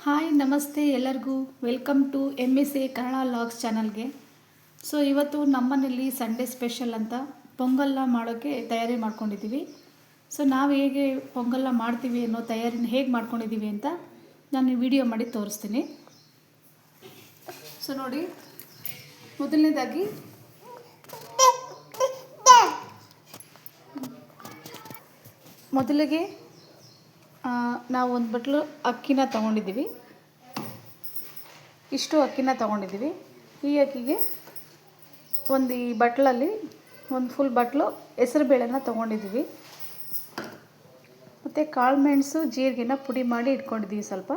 Hi ನಮಸ್ತೆ ಎಲ್ಲರಿಗೂ welcome to MSA Kannada vlogs ಚಾನಲ್ಗೆ. ಸೊ ಇವತ್ತು ನಮ್ಮನೇಲಿ ಸಂಡೇ ಸ್ಪೆಷಲ್ ಅಂತ ಪೊಂಗಲ್ನ ಮಾಡೋಕ್ಕೆ ತಯಾರಿ ಮಾಡ್ಕೊಂಡಿದ್ದೀವಿ. ಸೊ ನಾವು ಹೇಗೆ ಪೊಂಗಲ್ನ ಮಾಡ್ತೀವಿ ಅನ್ನೋ ತಯಾರಿನ ಹೇಗೆ ಮಾಡ್ಕೊಂಡಿದ್ದೀವಿ ಅಂತ ನಾನು ವಿಡಿಯೋ ಮಾಡಿ ತೋರಿಸ್ತೀನಿ. ಸೊ ನೋಡಿ, ಮೊದಲನೇದಾಗಿ ಮೊದಲಿಗೆ ನಾವು ಒಂದು ಬಟ್ಲು ಅಕ್ಕಿನ ತೊಗೊಂಡಿದ್ದೀವಿ. ಇಷ್ಟು ಅಕ್ಕಿನ ತೊಗೊಂಡಿದ್ದೀವಿ. ಈ ಅಕ್ಕಿಗೆ ಈ ಬಟ್ಲಲ್ಲಿ ಒಂದು ಫುಲ್ ಬಟ್ಲು ಹೆಸರುಬೇಳೆನ ತೊಗೊಂಡಿದ್ದೀವಿ. ಮತ್ತು ಕಾಳುಮೆಣಸು ಜೀರಿಗೆನ ಪುಡಿ ಮಾಡಿ ಇಟ್ಕೊಂಡಿದ್ದೀವಿ ಸ್ವಲ್ಪ.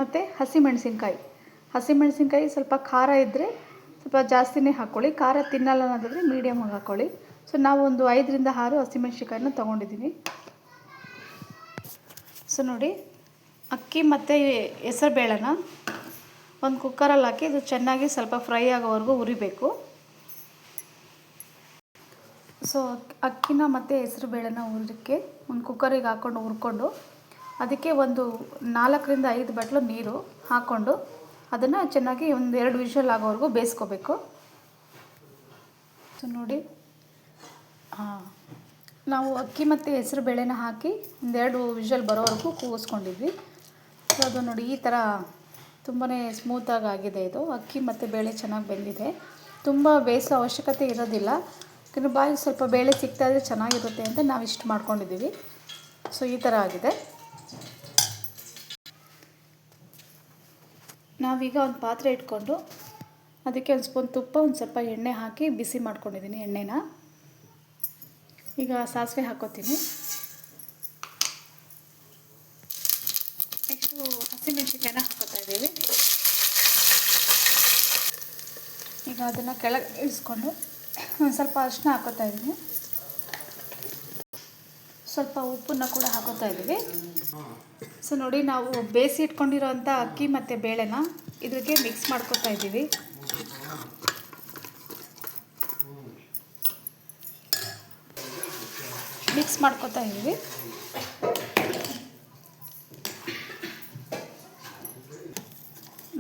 ಮತ್ತು ಹಸಿಮೆಣಸಿನ್ಕಾಯಿ ಸ್ವಲ್ಪ ಖಾರ ಇದ್ದರೆ ಸ್ವಲ್ಪ ಜಾಸ್ತಿನೇ ಹಾಕ್ಕೊಳ್ಳಿ. ಖಾರ ತಿನ್ನಲ್ಲ ಅನ್ನೋದಾದರೆ ಮೀಡಿಯಮಾಗಿ ಹಾಕ್ಕೊಳ್ಳಿ. ಸೊ ನಾವು ಒಂದು 5 ರಿಂದ 6 ಹಸಿಮೆಣಸಿನ್ಕಾಯಿನ ತೊಗೊಂಡಿದ್ದೀನಿ. ಸೊ ನೋಡಿ, ಅಕ್ಕಿ ಮತ್ತು ಹೆಸರುಬೇಳೆನ ಒಂದು ಕುಕ್ಕರಲ್ಲಿ ಹಾಕಿ ಇದು ಚೆನ್ನಾಗಿ ಸ್ವಲ್ಪ ಫ್ರೈ ಆಗೋವರೆಗೂ ಹುರಿಬೇಕು. ಸೊ ಅಕ್ಕಿನ ಮತ್ತು ಹೆಸರುಬೇಳೆನ ಹುರಿಯೋಕ್ಕೆ ಒಂದು ಕುಕ್ಕರಿಗೆ ಹಾಕ್ಕೊಂಡು ಹುರ್ಕೊಂಡು ಅದಕ್ಕೆ ಒಂದು 4 ರಿಂದ 5 ಬಟ್ಲು ನೀರು ಹಾಕ್ಕೊಂಡು ಅದನ್ನು ಚೆನ್ನಾಗಿ ಒಂದು 2 ವಿಷಲ್ ಆಗೋವರೆಗೂ ಬೇಯಿಸ್ಕೋಬೇಕು. ಸೊ ನೋಡಿ, ನಾವು ಅಕ್ಕಿ ಮತ್ತು ಹೆಸರುಬೇಳೆನ ಹಾಕಿ 2 ವಿಷಲ್ ಬರೋವರೆಗೂ ಕೂಗಿಸ್ಕೊಂಡಿದ್ವಿ. ಸೊ ಅದು ನೋಡಿ, ಈ ಥರ ತುಂಬಾ ಸ್ಮೂತಾಗಿ ಆಗಿದೆ. ಇದು ಅಕ್ಕಿ ಮತ್ತು ಬೇಳೆ ಚೆನ್ನಾಗಿ ಬೆಂದಿದೆ. ತುಂಬ ಬೇಯಿಸೋ ಅವಶ್ಯಕತೆ ಇರೋದಿಲ್ಲ. ಯಾಕಂದರೆ ಬಾಯಿಗೆ ಸ್ವಲ್ಪ ಬೇಳೆ ಸಿಗ್ತಾ ಇದ್ದರೆ ಚೆನ್ನಾಗಿರುತ್ತೆ ಅಂತ ನಾವು ಇಷ್ಟು ಮಾಡ್ಕೊಂಡಿದ್ದೀವಿ. ಸೊ ಈ ಥರ ಆಗಿದೆ. ನಾವೀಗ ಒಂದು ಪಾತ್ರೆ ಇಟ್ಕೊಂಡು ಅದಕ್ಕೆ ಒಂದು ಸ್ಪೂನ್ ತುಪ್ಪ, ಒಂದು ಸ್ವಲ್ಪ ಎಣ್ಣೆ ಹಾಕಿ ಬಿಸಿ ಮಾಡ್ಕೊಂಡಿದ್ದೀನಿ ಎಣ್ಣೆನ. ಈಗ ಸಾಸಿವೆ ಹಾಕ್ಕೋತೀನಿ. ನೆಕ್ಸ್ಟು ಹಸಿಮೆಣಸಿನ್ಕಾಯಿನ ಹಾಕ್ಕೋತಾ ಇದ್ದೀವಿ. ಈಗ ಅದನ್ನು ಕೆಳಗೆ ಇಳಿಸ್ಕೊಂಡು ಒಂದು ಸ್ವಲ್ಪ ಅರಿಶಿನ ಹಾಕ್ಕೋತಾ ಇದ್ದೀನಿ. ಸ್ವಲ್ಪ ಉಪ್ಪನ್ನು ಕೂಡ ಹಾಕ್ಕೋತಾ ಇದ್ದೀವಿ. ಸೊ ನೋಡಿ, ನಾವು ಬೇಯಿಸಿ ಇಟ್ಕೊಂಡಿರೋಂಥ ಅಕ್ಕಿ ಮತ್ತು ಬೇಳೆನ ಇದಕ್ಕೆ ಮಿಕ್ಸ್ ಮಾಡ್ಕೋತಾ ಇದ್ದೀವಿ. ಮಿಕ್ಸ್ ಮಾಡ್ಕೋತಾ ಇದ್ದೀವಿ.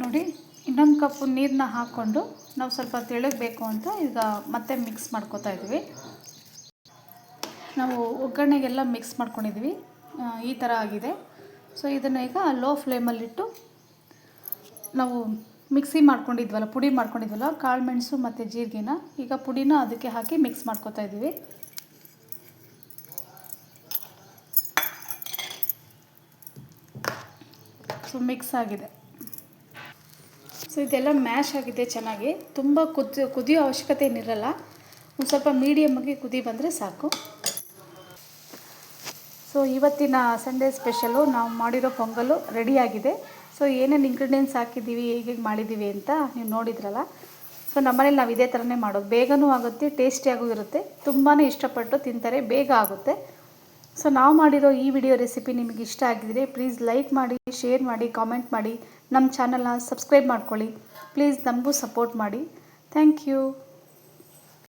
ನೋಡಿ, ಇನ್ನೊಂದು ಕಪ್ಪು ನೀರನ್ನ ಹಾಕ್ಕೊಂಡು ನಾವು ಸ್ವಲ್ಪ ತೆಳ್ಳಗಬೇಕು ಅಂತ ಈಗ ಮತ್ತೆ ಮಿಕ್ಸ್ ಮಾಡ್ಕೋತಾ ಇದ್ದೀವಿ. ನಾವು ಒಗ್ಗರಣೆಗೆಲ್ಲ ಮಿಕ್ಸ್ ಮಾಡ್ಕೊಂಡಿದ್ದೀವಿ. ಈ ಥರ ಆಗಿದೆ. ಸೊ ಇದನ್ನು ಈಗ ಲೋ ಫ್ಲೇಮಲ್ಲಿಟ್ಟು ನಾವು ಪುಡಿ ಮಾಡ್ಕೊಂಡಿದ್ವಲ್ಲ ಕಾಳುಮೆಣಸು ಮತ್ತು ಜೀರಿಗೆನ, ಈಗ ಪುಡಿನ ಅದಕ್ಕೆ ಹಾಕಿ ಮಿಕ್ಸ್ ಮಾಡ್ಕೋತಾ ಇದ್ದೀವಿ. ಸೊ ಮಿಕ್ಸ್ ಆಗಿದೆ. ಸೊ ಇದೆಲ್ಲ ಮ್ಯಾಶ್ ಆಗಿದೆ ಚೆನ್ನಾಗಿ. ತುಂಬ ಕುದಿಯೋ ಅವಶ್ಯಕತೆ ಏನಿರಲ್ಲ. ಒಂದು ಸ್ವಲ್ಪ ಮೀಡಿಯಮ್ಮಾಗಿ ಕುದಿ ಬಂದರೆ ಸಾಕು. ಸೊ ಇವತ್ತಿನ ಸಂಡೇ ಸ್ಪೆಷಲು ನಾವು ಮಾಡಿರೋ ಪೊಂಗಲು ರೆಡಿಯಾಗಿದೆ. ಸೊ ಏನೇನು ಇಂಗ್ರೀಡಿಯೆಂಟ್ಸ್ ಹಾಕಿದ್ದೀವಿ, ಹೇಗೆ ಮಾಡಿದ್ದೀವಿ ಅಂತ ನೀವು ನೋಡಿದ್ರಲ್ಲ. ಸೊ ನಮ್ಮನೇಲಿ ನಾವು ಇದೇ ಥರನೇ ಮಾಡೋದು. ಬೇಗನೂ ಆಗುತ್ತೆ, ಟೇಸ್ಟಿಯಾಗೂ ಇರುತ್ತೆ. ತುಂಬಾ ಇಷ್ಟಪಟ್ಟು ತಿಂತಾರೆ, ಬೇಗ ಆಗುತ್ತೆ. ಸೊ ನಾವು ಮಾಡಿರೋ ಈ ವಿಡಿಯೋ ರೆಸಿಪಿ ನಿಮಗೆ ಇಷ್ಟ ಆಗಿದ್ರೆ ಪ್ಲೀಸ್ ಲೈಕ್ ಮಾಡಿ, ಶೇರ್ ಮಾಡಿ, ಕಾಮೆಂಟ್ ಮಾಡಿ, ನಮ್ಮ ಚಾನಲ್ನ ಸಬ್ಸ್ಕ್ರೈಬ್ ಮಾಡ್ಕೊಳ್ಳಿ. ಪ್ಲೀಸ್ ನಮಗೂ ಸಪೋರ್ಟ್ ಮಾಡಿ. Thank you.